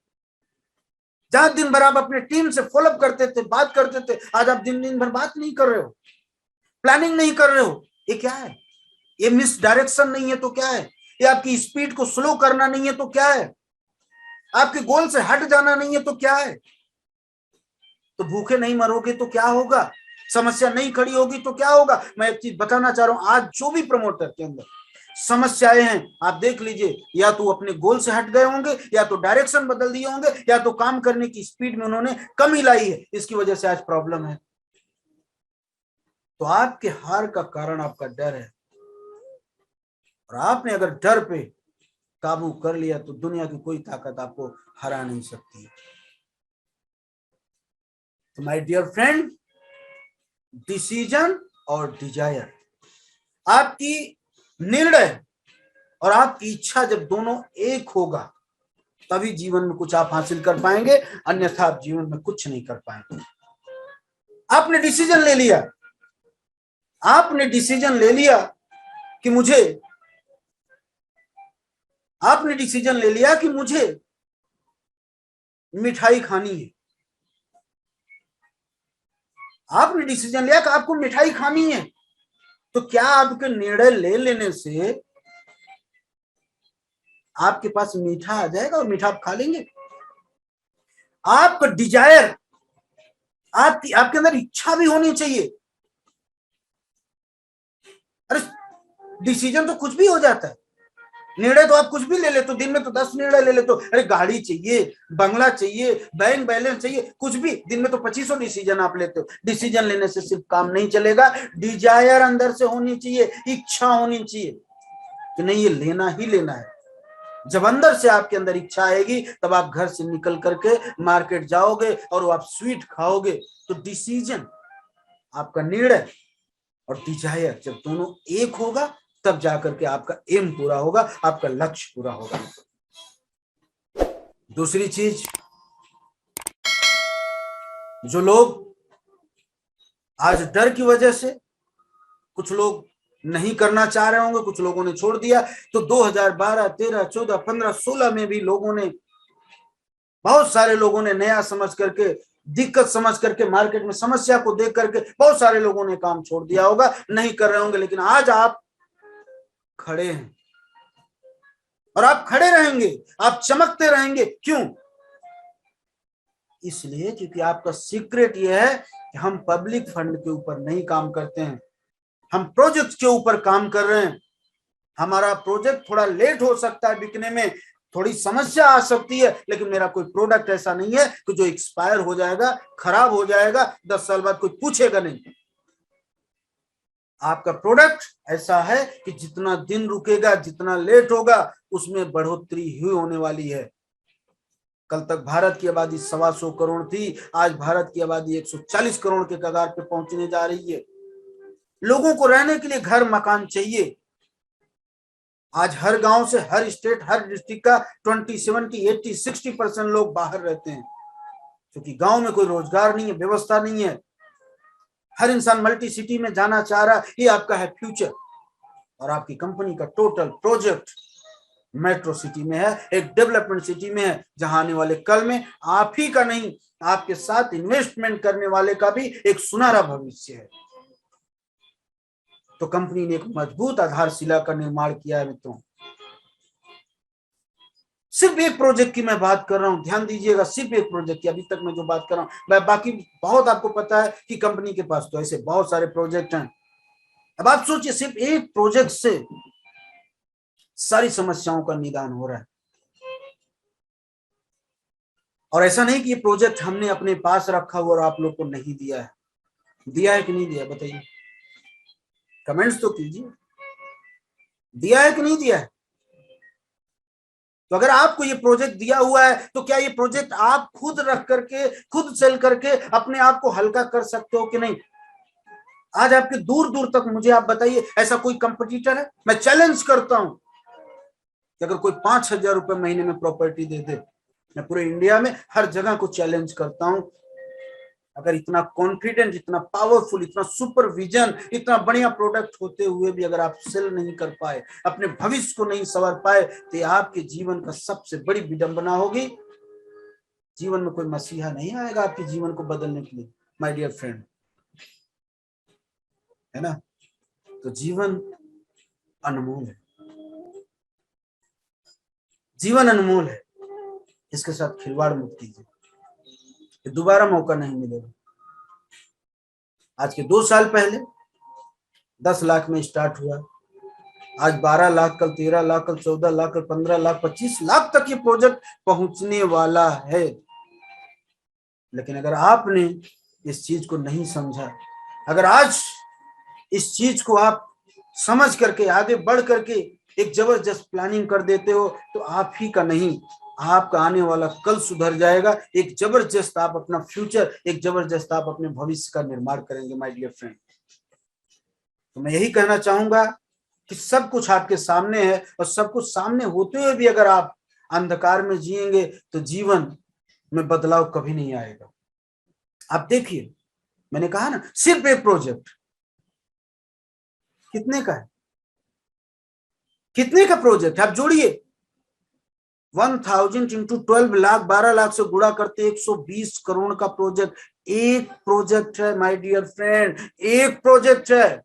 [SPEAKER 1] जहां दिन भर आप अपने टीम से फॉलोअप करते थे, बात करते थे, आज आप दिन भर बात नहीं कर रहे हो, प्लानिंग नहीं कर रहे हो। ये क्या है? ये मिस डायरेक्शन नहीं है तो क्या है? ये आपकी स्पीड को स्लो करना नहीं है तो क्या है? आपके गोल से हट जाना नहीं है तो क्या है? तो भूखे नहीं मरोगे तो क्या होगा? समस्या नहीं खड़ी होगी तो क्या होगा? मैं एक चीज बताना चाह रहा हूं, आज जो भी प्रमोटर के अंदर समस्याएं हैं, आप देख लीजिए, या तो अपने गोल से हट गए होंगे, या तो डायरेक्शन बदल दिए होंगे, या तो काम करने की स्पीड में उन्होंने कमी लाई है, इसकी वजह से आज प्रॉब्लम है। तो आपके हार का कारण आपका डर है, और आपने अगर डर पे काबू कर लिया तो दुनिया की कोई ताकत आपको हरा नहीं सकती। तो माय डियर फ्रेंड, डिसीजन और डिजायर, आपकी निर्णय और आपकी इच्छा जब दोनों एक होगा, तभी जीवन में कुछ आप हासिल कर पाएंगे, अन्यथा आप जीवन में कुछ नहीं कर पाएंगे। आपने डिसीजन ले लिया, आपने डिसीजन ले लिया कि मुझे, आपने डिसीजन ले लिया कि मुझे मिठाई खानी है, आपने डिसीजन लिया कि आपको मिठाई खानी है, तो क्या आपके निर्णय ले लेने से आपके पास मीठा आ जाएगा और मीठा आप खा लेंगे? आपका डिजायर, आपके अंदर इच्छा भी होनी चाहिए। अरे डिसीजन तो कुछ भी हो जाता है, निर्णय तो आप कुछ भी ले लेते हो, दिन में तो 10 निर्णय ले लेते हो। अरे गाड़ी चाहिए, बंगला चाहिए, बैंक बैलेंस चाहिए, कुछ भी, दिन में तो 25 डिसीजन आप लेते हो। डिसीजन लेने से सिर्फ काम नहीं चलेगा, डिजायर अंदर से होनी चाहिए, इच्छा होनी चाहिए कि नहीं ये लेना ही लेना है। जब अंदर से आपके अंदर इच्छा आएगी, तब आप घर से निकल करके मार्केट जाओगे और वो आप स्वीट खाओगे। तो डिसीजन, आपका निर्णय और डिजायर जब दोनों एक होगा, तब जाकर के आपका एम पूरा होगा, आपका लक्ष्य पूरा होगा। दूसरी चीज, जो लोग आज डर की वजह से, कुछ लोग नहीं करना चाह रहे होंगे, कुछ लोगों ने छोड़ दिया। तो 2012, 13, 14, 15, 16 में भी लोगों ने, बहुत सारे लोगों ने नया समझ करके, दिक्कत समझ करके, मार्केट में समस्या को देख करके बहुत सारे लोगों ने काम छोड़ दिया होगा, नहीं कर रहे होंगे। लेकिन आज आप खड़े हैं और आप खड़े रहेंगे, आप चमकते रहेंगे। क्यों? इसलिए क्योंकि आपका सीक्रेट यह है कि हम पब्लिक फंड के ऊपर नहीं काम करते हैं, हम प्रोजेक्ट के ऊपर काम कर रहे हैं। हमारा प्रोजेक्ट थोड़ा लेट हो सकता है बिकने में, थोड़ी समस्या आ सकती है, लेकिन मेरा कोई प्रोडक्ट ऐसा नहीं है कि जो एक्सपायर हो जाएगा, खराब हो जाएगा, 10 साल बाद कोई पूछेगा नहीं। आपका प्रोडक्ट ऐसा है कि जितना दिन रुकेगा, जितना लेट होगा, उसमें बढ़ोतरी ही होने वाली है। कल तक भारत की आबादी 125 करोड़ थी, आज भारत की आबादी 140 करोड़ के कगार पे पहुंचने जा रही है। लोगों को रहने के लिए घर मकान चाहिए। आज हर गांव से, हर स्टेट, हर डिस्ट्रिक्ट का 20, 70, 80, 60% लोग बाहर रहते हैं, क्योंकि गांव में कोई रोजगार नहीं है, व्यवस्था नहीं है। हर इंसान मल्टी सिटी में जाना चाह रहा है। ये आपका है फ्यूचर। और आपकी कंपनी का टोटल प्रोजेक्ट मेट्रो सिटी में है, एक डेवलपमेंट सिटी में है, जहां आने वाले कल में आप ही का नहीं, आपके साथ इन्वेस्टमेंट करने वाले का भी एक सुनहरा भविष्य है। तो कंपनी ने एक मजबूत आधारशिला का निर्माण किया है। मित्रों, सिर्फ एक प्रोजेक्ट की मैं बात कर रहा हूं, ध्यान दीजिएगा, सिर्फ एक प्रोजेक्ट की अभी तक मैं जो बात कर रहा हूं, मैं बाकी बहुत आपको पता है कि कंपनी के पास तो ऐसे बहुत सारे प्रोजेक्ट हैं। अब आप सोचिए, सिर्फ एक प्रोजेक्ट से सारी समस्याओं का निदान हो रहा है। और ऐसा नहीं कि ये प्रोजेक्ट हमने अपने पास रखा हुआ और आप लोग को नहीं दिया है। दिया है कि नहीं दिया, बताइए, कमेंट्स तो कीजिए, दिया है कि नहीं दिया है। तो अगर आपको ये प्रोजेक्ट दिया हुआ है, तो क्या ये प्रोजेक्ट आप खुद रख करके, खुद सेल करके अपने आप को हल्का कर सकते हो कि नहीं? आज आपके दूर दूर तक मुझे आप बताइए, ऐसा कोई कंपटीटर है? मैं चैलेंज करता हूं कि अगर कोई 5,000 रुपए महीने में प्रॉपर्टी दे दे, मैं पूरे इंडिया में हर जगह को चैलेंज करता हूं, अगर इतना कॉन्फिडेंट, इतना पावरफुल, इतना सुपरविजन, इतना बढ़िया प्रोडक्ट होते हुए भी अगर आप सेल नहीं कर पाए, अपने भविष्य को नहीं संवार पाए, तो आपके जीवन का सबसे बड़ी विडंबना होगी। जीवन में कोई मसीहा नहीं आएगा आपके जीवन को बदलने के लिए, माय डियर फ्रेंड, है ना? तो जीवन अनमोल है, जीवन अनमोल है, इसके साथ खिलवाड़ मत कीजिए, दोबारा मौका नहीं मिलेगा। आज के 2 साल पहले 10 लाख में स्टार्ट हुआ, आज 12 लाख, कल 13 लाख, कल 14 लाख, कल 15 लाख, 25 लाख तक ये प्रोजेक्ट पहुंचने वाला है। लेकिन अगर आपने इस चीज को नहीं समझा, अगर आज इस चीज को आप समझ करके आगे बढ़ करके एक जबरदस्त प्लानिंग कर देते हो, तो आप ही का नहीं, आपका आने वाला कल सुधर जाएगा। एक जबरदस्त आप अपना फ्यूचर, एक जबरदस्त आप अपने भविष्य का निर्माण करेंगे माय डियर फ्रेंड। तो मैं यही कहना चाहूंगा कि सब कुछ आपके सामने है, और सब कुछ सामने होते हुए भी अगर आप अंधकार में जिएंगे, तो जीवन में बदलाव कभी नहीं आएगा। आप देखिए, मैंने कहा ना, सिर्फ एक प्रोजेक्ट कितने का है, कितने का प्रोजेक्ट है? आप जोड़िए, 1000 इंटू 12 लाख, 12 लाख से गुणा करते 120 करोड़ का प्रोजेक्ट। एक प्रोजेक्ट है माय डियर फ्रेंड, एक प्रोजेक्ट है।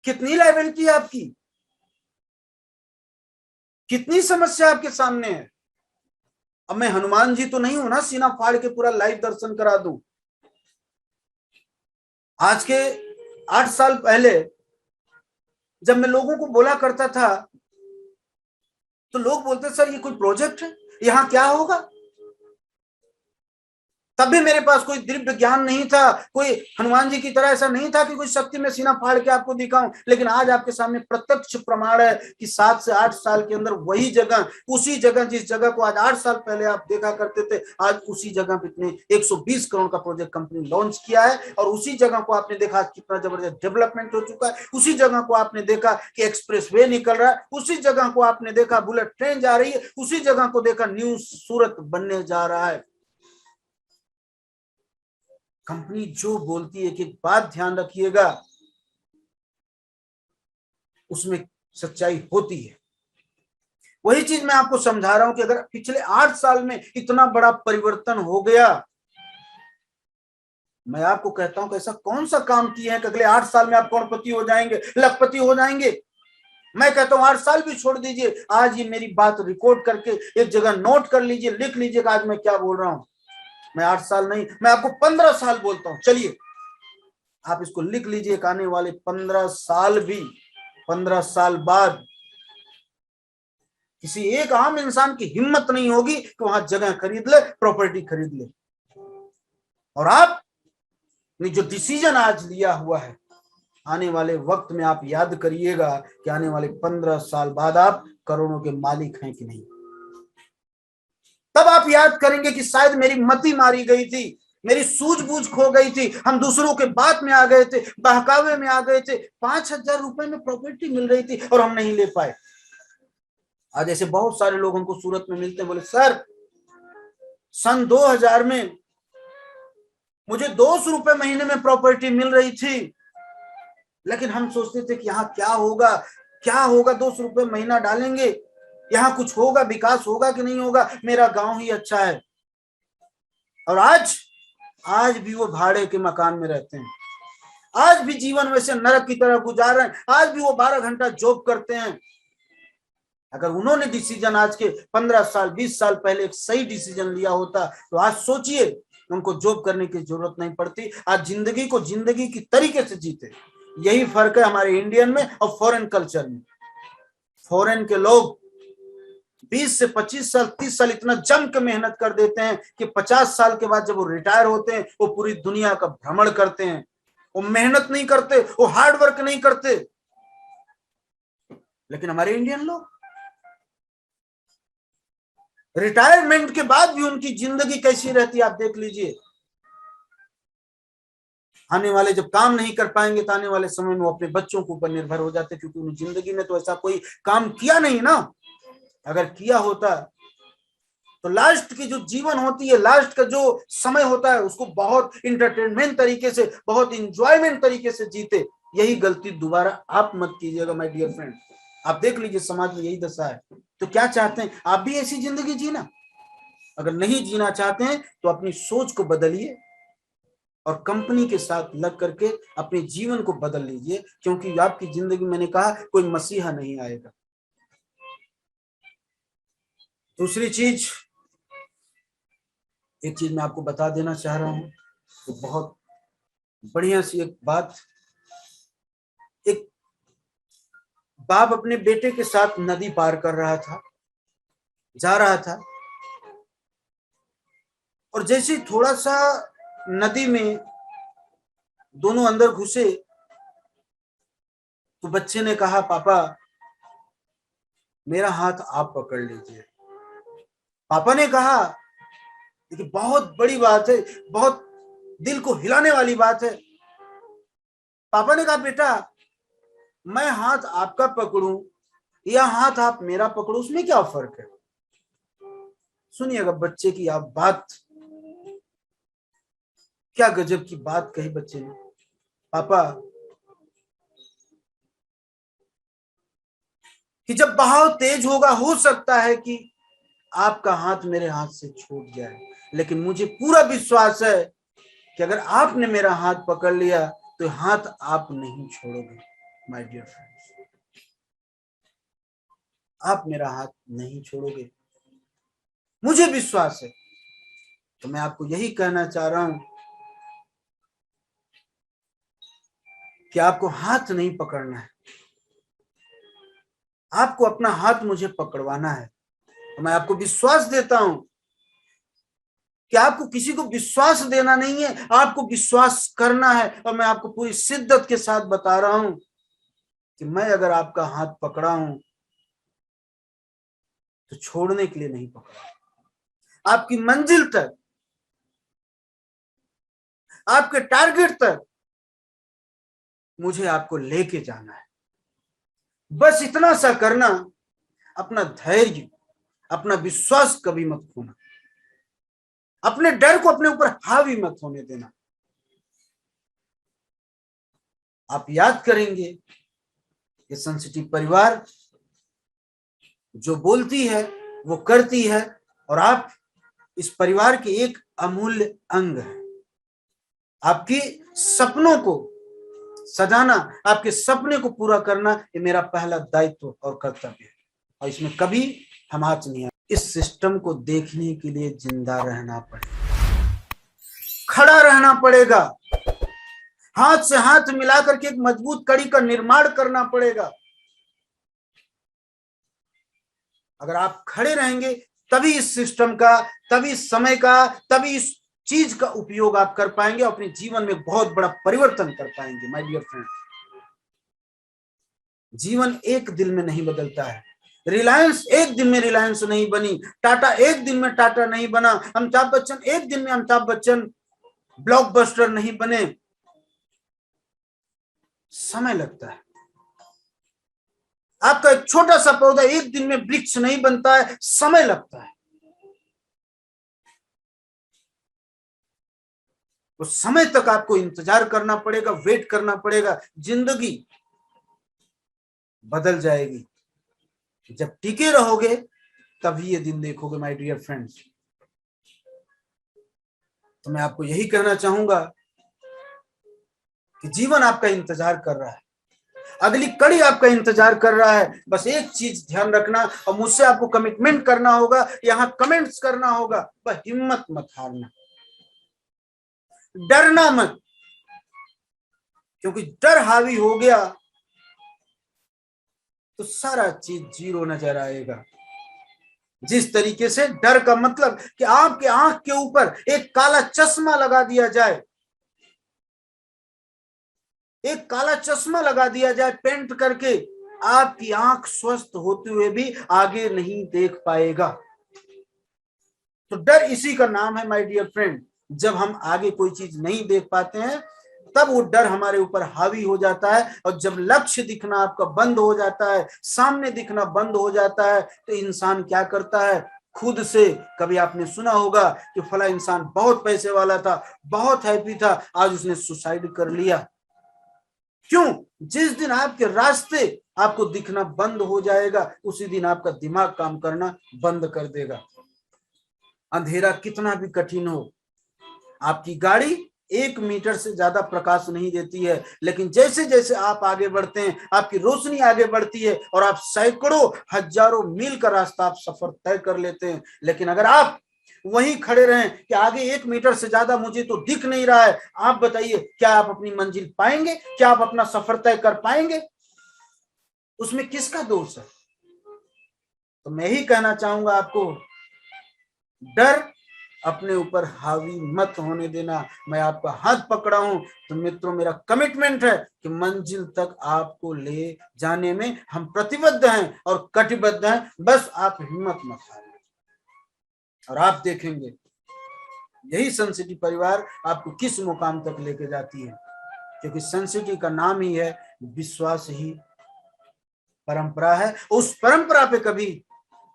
[SPEAKER 1] कितनी लायबिलिटी है आपकी, कितनी समस्या आपके सामने है। अब मैं हनुमान जी तो नहीं हूं ना, सीना फाड़ के पूरा लाइव दर्शन करा दूं। आज के 8 साल पहले जब मैं लोगों को बोला करता था, तो लोग बोलते सर ये कोई प्रोजेक्ट है, यहां क्या होगा? तब भी मेरे पास कोई दिव्य ज्ञान नहीं था, कोई हनुमान जी की तरह ऐसा नहीं था कि कोई शक्ति में सीना फाड़ के आपको दिखाऊं। लेकिन आज आपके सामने प्रत्यक्ष प्रमाण है कि 7 से 8 साल के अंदर वही जगह, उसी जगह, जिस जगह को आज 8 साल पहले आप देखा करते थे, आज उसी जगह पे इतने 120 करोड़ का प्रोजेक्ट कंपनी लॉन्च किया है। और उसी जगह को आपने देखा कितना जबरदस्त डेवलपमेंट हो चुका है, उसी जगह को आपने देखा कि एक्सप्रेस वे निकल रहा है, उसी जगह को आपने देखा बुलेट ट्रेन जा रही है, उसी जगह को देखा न्यू सूरत बनने जा रहा है। कंपनी जो बोलती है कि बात ध्यान रखिएगा, उसमें सच्चाई होती है। वही चीज मैं आपको समझा रहा हूं कि अगर पिछले 8 साल में इतना बड़ा परिवर्तन हो गया, मैं आपको कहता हूं कि ऐसा कौन सा काम किए हैं कि अगले 8 साल में आप करोड़पति हो जाएंगे, लखपति हो जाएंगे। मैं कहता हूं 8 साल भी छोड़ दीजिए, आज ये मेरी बात रिकॉर्ड करके एक जगह नोट कर लीजिए, लिख लीजिएगा आज मैं क्या बोल रहा हूं। मैं 8 साल नहीं, मैं आपको 15 साल बोलता हूं। चलिए आप इसको लिख लीजिए, आने वाले 15 साल भी, 15 साल बाद किसी एक आम इंसान की हिम्मत नहीं होगी कि वहां जगह खरीद ले, प्रॉपर्टी खरीद ले। और आपने जो डिसीजन आज लिया हुआ है, आने वाले वक्त में आप याद करिएगा कि आने वाले 15 साल बाद आप करोड़ों के मालिक हैं कि नहीं। तब आप याद करेंगे कि शायद मेरी मति मारी गई थी, मेरी सूझबूझ खो गई थी, हम दूसरों के बात में आ गए थे, बहकावे में आ गए थे। 5,000 रुपए में प्रॉपर्टी मिल रही थी और हम नहीं ले पाए। आज ऐसे बहुत सारे लोग हमको सूरत में मिलते हैं, बोले सर सन 2000 में मुझे 200 रुपए महीने में प्रॉपर्टी मिल रही थी, लेकिन हम सोचते थे कि यहाँ क्या होगा, क्या होगा, 200 रुपए महीना डालेंगे, यहाँ कुछ होगा, विकास होगा कि नहीं होगा, मेरा गांव ही अच्छा है। और आज भी वो भाड़े के मकान में रहते हैं, आज भी जीवन वैसे नरक की तरह गुजार रहे हैं, आज भी वो 12 घंटा जॉब करते हैं। अगर उन्होंने डिसीजन आज के 15 साल 20 साल पहले एक सही डिसीजन लिया होता तो आज सोचिए उनको जॉब करने की जरूरत नहीं पड़ती, आज जिंदगी को जिंदगी की तरीके से जीते। यही फर्क है हमारे इंडियन में और फॉरेन कल्चर में। फॉरेन के लोग 20 से 25 साल 30 साल इतना जम के मेहनत कर देते हैं कि 50 साल के बाद जब वो रिटायर होते हैं वो पूरी दुनिया का भ्रमण करते हैं। वो मेहनत नहीं करते, वो हार्ड वर्क नहीं करते। लेकिन हमारे इंडियन लोग रिटायरमेंट के बाद भी उनकी जिंदगी कैसी रहती है आप देख लीजिए। आने वाले जब काम नहीं कर पाएंगे तो आने वाले समय में वो अपने बच्चों के ऊपर निर्भर हो जाते, क्योंकि उन्हें जिंदगी में तो ऐसा कोई काम किया नहीं ना। अगर किया होता तो लास्ट की जो जीवन होती है, लास्ट का जो समय होता है, उसको बहुत इंटरटेनमेंट तरीके से, बहुत इंजॉयमेंट तरीके से जीते। यही गलती दोबारा आप मत कीजिएगा माय डियर फ्रेंड। आप देख लीजिए समाज में यही दशा है। तो क्या चाहते हैं आप भी ऐसी जिंदगी जीना? अगर नहीं जीना चाहते हैं तो अपनी सोच को बदलिए और कंपनी के साथ लग करके अपने जीवन को बदल लीजिए, क्योंकि आपकी जिंदगी, मैंने कहा, कोई मसीहा नहीं आएगा। दूसरी चीज, एक चीज मैं आपको बता देना चाह रहा हूं, तो बहुत बढ़िया सी एक बात। एक बाप अपने बेटे के साथ नदी पार कर रहा था, जा रहा था, और जैसे थोड़ा सा नदी में दोनों अंदर घुसे तो बच्चे ने कहा, पापा मेरा हाथ आप पकड़ लीजिए। पापा ने कहा, देखिए बहुत बड़ी बात है, बहुत दिल को हिलाने वाली बात है। पापा ने कहा, बेटा मैं हाथ आपका पकड़ूं या हाथ आप मेरा पकड़ो, उसमें क्या फर्क है? सुनिएगा बच्चे की आप बात, क्या गजब की बात कही बच्चे ने। पापा, कि जब बहाव तेज होगा हो सकता है कि आपका हाथ मेरे हाथ से छूट जाए, लेकिन मुझे पूरा विश्वास है कि अगर आपने मेरा हाथ पकड़ लिया तो हाथ आप नहीं छोड़ोगे माय डियर फ्रेंड्स, आप मेरा हाथ नहीं छोड़ोगे, मुझे विश्वास है। तो मैं आपको यही कहना चाह रहा हूं कि आपको हाथ नहीं पकड़ना है, आपको अपना हाथ मुझे पकड़वाना है। तो मैं आपको विश्वास देता हूं कि आपको किसी को विश्वास देना नहीं है, आपको विश्वास करना है। और मैं आपको पूरी शिद्दत के साथ बता रहा हूं कि मैं अगर आपका हाथ पकड़ा हूं तो छोड़ने के लिए नहीं पकड़ा, आपकी मंजिल तक, आपके टारगेट तक मुझे आपको लेके जाना है। बस इतना सा करना, अपना धैर्य, अपना विश्वास कभी मत खोना, अपने डर को अपने ऊपर हावी मत होने देना। आप याद करेंगे ये सेंसिटिव परिवार जो बोलती है वो करती है, और आप इस परिवार के एक अमूल्य अंग है। आपकी सपनों को सजाना, आपके सपने को पूरा करना, ये मेरा पहला दायित्व और कर्तव्य है, और इसमें कभी हम आँच नहीं आए। इस सिस्टम को देखने के लिए जिंदा रहना पड़ेगा, खड़ा रहना पड़ेगा, हाथ से हाथ मिलाकर के एक मजबूत कड़ी का निर्माण करना पड़ेगा। अगर आप खड़े रहेंगे तभी इस सिस्टम का, तभी इस समय का, तभी इस चीज का उपयोग आप कर पाएंगे, अपने जीवन में बहुत बड़ा परिवर्तन कर पाएंगे। माय डियर फ्रेंड, जीवन एक दिन में नहीं बदलता है। रिलायंस एक दिन में रिलायंस नहीं बनी, टाटा एक दिन में टाटा नहीं बना, अमिताभ बच्चन एक दिन में अमिताभ बच्चन ब्लॉकबस्टर नहीं बने। समय लगता है। आपका एक छोटा सा पौधा एक दिन में वृक्ष नहीं बनता है, समय लगता है। उस समय तक आपको इंतजार करना पड़ेगा, वेट करना पड़ेगा। जिंदगी बदल जाएगी। जब टिके रहोगे तभी ये दिन देखोगे माय डियर फ्रेंड्स। तो मैं आपको यही कहना चाहूंगा कि जीवन आपका इंतजार कर रहा है, अगली कड़ी आपका इंतजार कर रहा है। बस एक चीज ध्यान रखना, और मुझसे आपको कमिटमेंट करना होगा, यहां कमेंट्स करना होगा। बस हिम्मत मत हारना, डरना मत, क्योंकि डर हावी हो गया तो सारा चीज जीरो नजर आएगा। जिस तरीके से डर का मतलब कि आपके आंख के ऊपर एक काला चश्मा लगा दिया जाए, एक काला चश्मा लगा दिया जाए पेंट करके, आपकी आंख स्वस्थ होते हुए भी आगे नहीं देख पाएगा। तो डर इसी का नाम है माय डियर फ्रेंड। जब हम आगे कोई चीज नहीं देख पाते हैं तब वो डर हमारे ऊपर हावी हो जाता है, और जब लक्ष्य दिखना आपका बंद हो जाता है, सामने दिखना बंद हो जाता है, तो इंसान क्या करता है, खुद से। कभी आपने सुना होगा कि फला इंसान बहुत पैसे वाला था, बहुत हैप्पी था, आज उसने सुसाइड कर लिया। क्यों? जिस दिन आपके रास्ते आपको दिखना बंद हो जाएगा, उसी दिन आपका दिमाग काम करना बंद कर देगा। अंधेरा कितना भी कठिन हो, आपकी गाड़ी 1 मीटर से ज्यादा प्रकाश नहीं देती है, लेकिन जैसे जैसे आप आगे बढ़ते हैं, आपकी रोशनी आगे बढ़ती है, और आप सैकड़ों हजारों मील का रास्ता आप सफर तय कर लेते हैं। लेकिन अगर आप वहीं खड़े रहें कि आगे 1 मीटर से ज्यादा मुझे तो दिख नहीं रहा है, आप बताइए क्या आप अपनी मंजिल पाएंगे? क्या आप अपना सफर तय कर पाएंगे? उसमें किसका दोष है? तो मैं ही कहना चाहूंगा आपको, डर अपने ऊपर हावी मत होने देना। मैं आपका हाथ पकड़ा हूं, तो मित्रों मेरा कमिटमेंट है कि मंजिल तक आपको ले जाने में हम प्रतिबद्ध हैं और कटिबद्ध हैं। बस आप हिम्मत मत हारें, और आप देखेंगे यही सेंसिटिव परिवार आपको किस मुकाम तक लेके जाती है। क्योंकि सेंसिटिव का नाम ही है विश्वास ही परंपरा है। उस परंपरा पे कभी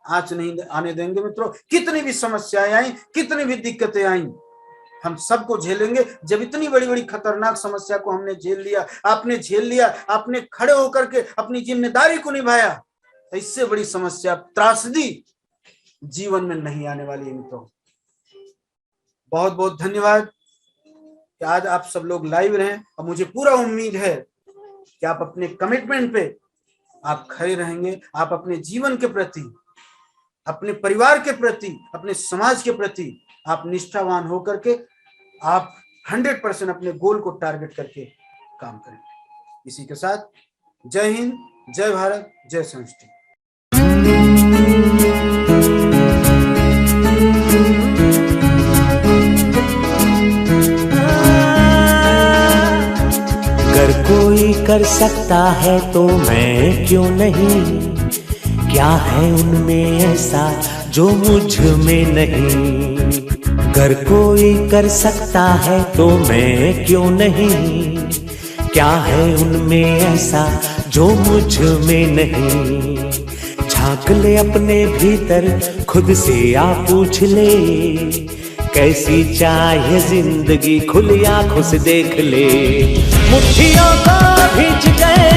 [SPEAKER 1] आंच नहीं आने देंगे मित्रों। कितनी भी समस्याएं आई, कितनी भी दिक्कतें आई, हम सबको झेलेंगे। जब इतनी बड़ी बड़ी खतरनाक समस्या को हमने झेल लिया, आपने झेल लिया, आपने खड़े होकर के अपनी जिम्मेदारी को निभाया, तो इससे बड़ी समस्या, त्रासदी जीवन में नहीं आने वाली है मित्रों। बहुत बहुत धन्यवाद कि आज आप सब लोग लाइव रहे, और मुझे पूरा उम्मीद है कि आप अपने कमिटमेंट पे आप खड़े रहेंगे। आप अपने जीवन के प्रति, अपने परिवार के प्रति, अपने समाज के प्रति आप निष्ठावान होकर के आप 100% अपने गोल को टारगेट करके काम करेंगे। इसी के साथ जय हिंद, जय भारत, जय संस्कृति।
[SPEAKER 2] अगर कोई कर सकता है तो मैं क्यों नहीं? क्या है उनमें ऐसा जो मुझ में नहीं? अगर कोई कर सकता है तो मैं क्यों नहीं? क्या है उनमें ऐसा जो मुझ में नहीं? झांक ले अपने भीतर, खुद से आ पूछ ले, कैसी चाहे जिंदगी, खुली आंखों से देख ले। मुट्ठियों को भींच गए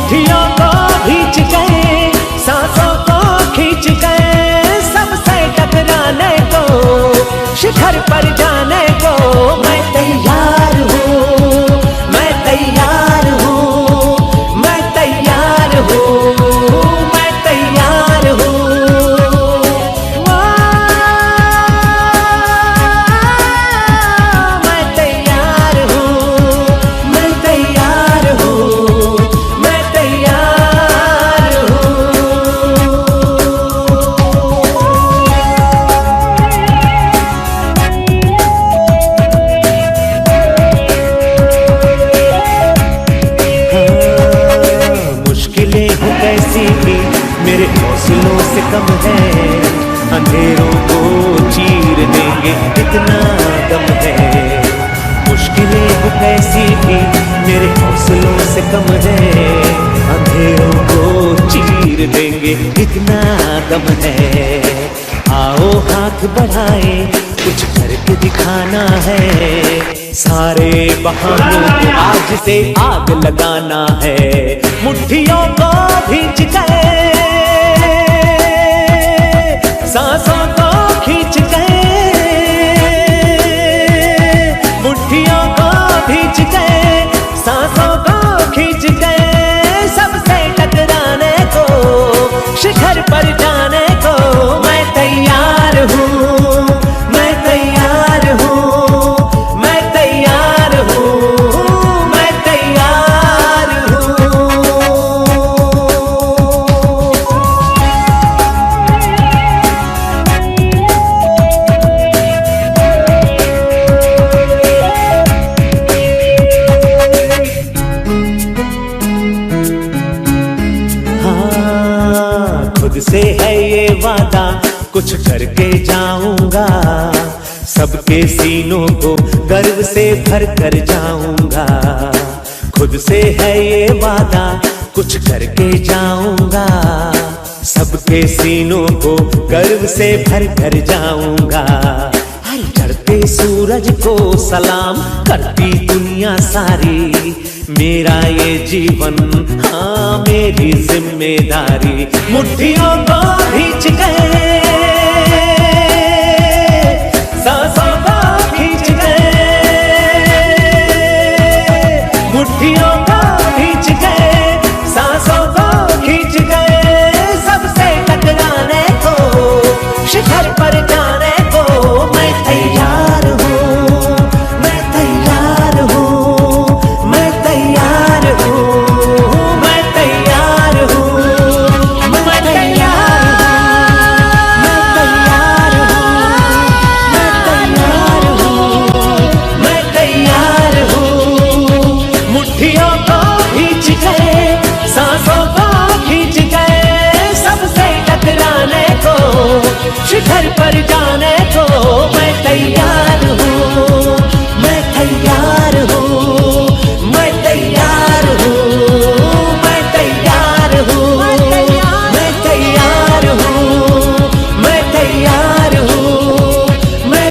[SPEAKER 2] मुट्ठियों को भींच गए, सांसों को खींच गए, सबसे टकराने को, शिखर पर जाने को मैं तैयार हूँ, मैं तैयार हूँ, मैं तैयार हूँ, मैं तैयार हूँ। मैं तैयार हूँ, मैं तैयार हूँ, मैं तैयार हूँ। मुश्किलें हो कैसी भी मेरे हौसलों से कम है, अंधेरों को चीर देंगे इतना दम है। मुश्किलें हो कैसी भी मेरे हौसलों से कम है, अंधेरों को चीर देंगे इतना दम है। आओ हाथ बढ़ाए, कुछ करके दिखाना है, सारे बहानों को आज से आग लगाना है। मुट्ठियों को भींच गए, सांसों को खींच गए, मुट्ठियों को भींच गए, सांसों को खींच गए, सबसे टकराने को, शिखर पर जाने को मैं तैयार हूँ, मैं तैयार हूँ, मैं तैयार हूँ, मैं तैयार हूँ। हाँ, खुद से है ये वादा, कुछ करके जाऊंगा, सबके सीनों को गर्व से भर कर जाऊंगा। खुद से है ये वादा, कुछ करके जाऊंगा, सबके सीनों को गर्व से भर कर जाऊंगा। हर चढ़ते सूरज को सलाम करती दुनिया सारी, मेरा ये जीवन हाँ मेरी जिम्मेदारी। मुट्ठियों को भींच गए, सांसों को खींच गए, मुट्ठियों को भींच गए, सांसों को खींच गए, सबसे टकराने को, शिखर पर जाने को मैं तैयार हूँ, मैं तैयार हूँ, मैं तैयार हूँ, मैं तैयार हूँ, मैं तैयार हूँ, मैं तैयार हूँ। मुट्ठियों को भींच गए, सांसों को खींच गए, सबसे टकराने को, शिखर पर जाने